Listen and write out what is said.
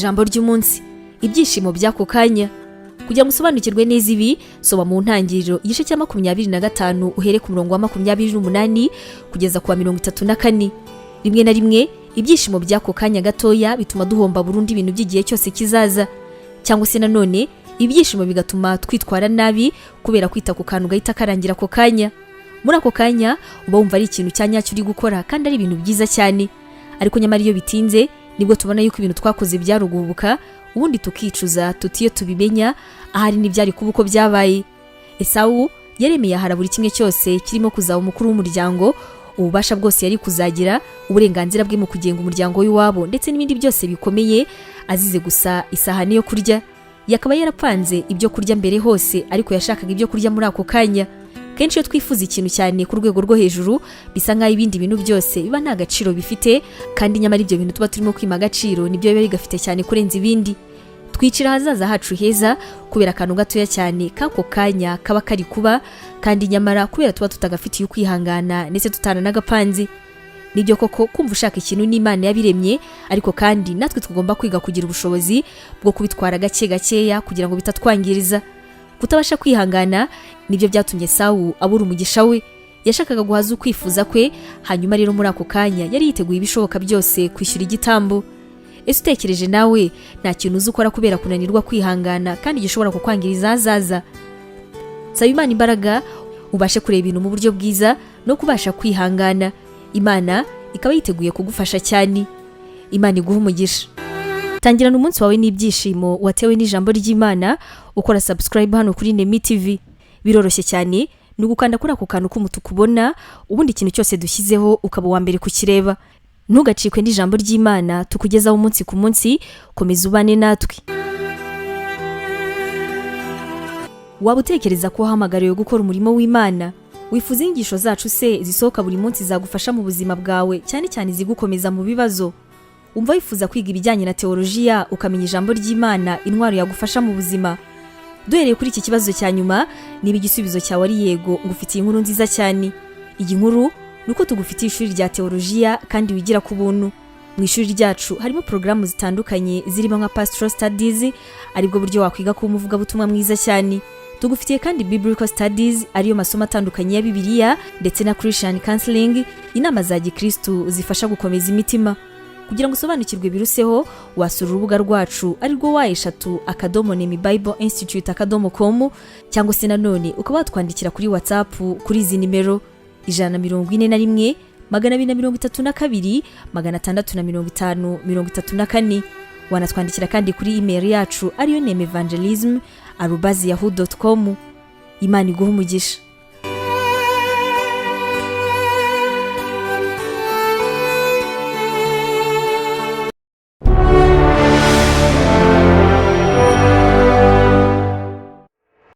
ijambo ry'umunsi, ibyishimo by'ako kanya. Kugira ngo usobanukirwe neza ibi, soma mu ntangiriro igice cya 25 uhere ku murongo wa 28 kugeza ku wa 34. Rimwe na rimwe ibyishimo by'ako kanya gatoya bituma duhomba burundu ibintu by'igihe cyose kizaza, cyangwa se nanone ibyishimo bigatuma twitwara nabi kubera kwita ku kantu gahita karangira ako kanya. Muri ako kanya uba wumva ari ikintu cyanyacyo uri gukora kandi ari ibintu byiza cyane, ariko nyamara iyo bitinze nibwo tubona yuko ibintu twakoze byarugubuka, ubundi tukicuza tutiyo tubimenya ahari n'ibyari kuba uko byabaye. Esawu yaremeye ahara buri kimwe cyose kirimo kuzaba umukuru w'umuryango, ububasha bwose yari kuzagira, uburenganzira bwe mu kugenga umuryango w'iwabo ndetse n'ibindi byose bikomeye, azize gusa isahani yo kurya. Yakaba yarapanze ibyo kurya mbere hose, ariko yashakaga ibyo kurya muri ako kanya. Kenshi iyo twifuza ikintu cyane ku rwego rwo hejuru, bisa nk'aho ibindi bintu byose biba nta gaciro bifite, kandi nyamara ibyo bintu tuba turimo kwima agaciro nibyo biba bigafite cyane kurenza ibindi. Twicira ahazaza hacu heza kubera akantu gatoya cyane kako kanya kaba kari kuba, kandi nyamara kubera tuba tutagafitiye ukwihangana ndetse tutanagapanze. Nibyo koko kumva ushaka ikintu n'Imana yabiremye, ariko kandi natwe tugomba kwiga kugira ubushobozi bwo kubitwara gake gakeya kugira ngo bitatwangiriza. Kutabasha kwihangana nibyo byatumye Sawu abura umugisha we. Yashakaga guhaza ukwifuza kwe, hanyuma rero muri ako kanya yari yiteguye ibishoboka byose kwishyura igitambo. Ese utekereje nawe nta kintu uzi ukora kubera kunanirwa kwihangana kandi gishobora kukwangiriza ahazaza? Saba Imana imbaraga ubashe kureba ibintu mu buryo bwiza no kubasha kwihangana. Imana ikaba yiteguye kugufasha cyane. Imana iguha umugisha. Tangirana umunsi wawe n'ibyishimo watewe n'ijambo ry'Imana, ukora subscribe hano kuri Nemi TV. Biroroshye cyane, ni ugukanda kuri ako kantu k'umutuku ubona, ubundi ikintu cyose dushyizeho ukaba wa mbere kukireba. Ntugacikwe n'ijambo ry'Imana tukugezaho umunsi ku munsi, komeza ubane natwe. Waba utekereza ko wahamagariwe gukora umurimo w'Imana? Wifuza inyigisho zacu se zisohoka buri munsi zagufasha mu buzima bwawe, cyane cyane zigukomeza mu bibazo? Umva wifuza kwiga ibijyanye na teolojiya ukamenya ijambo ry'Imana, intwaro yagufasha mu buzima? Duhereye kuri iki kibazo cya nyuma, niba igisubizo cyawe ari yego, ngufitiye inkuru nziza cyane. Iyi nkuru nuko tugufitiye ishuri rya teolojiya kandi wigira ku buntu. Mu ishuri ryacu harimo porogaramu zitandukanye zirimo nka Pastoral Studies, aribwo buryo wakwiga kuba umuvugabutumwa mwiza cyane. Tugufitiye kandi Biblical Studies, ariyo masomo atandukanye ya Bibiliya, ndetse na Christian Counseling, inama za Gikristo zifasha gukomeza imitima. Kugira ngo usobanukirwe biruseho, wasura urubuga rwacu arirwo wa@nemibibleinstitute.com, cyangwa se nanone ukaba watwandikira kuri WhatsApp kuri izi nimero 141 232 650 34. Wanatwandikira kandi kuri email yacu ariyo nemevangelism@yahoo.com. Imana iguha umugisha.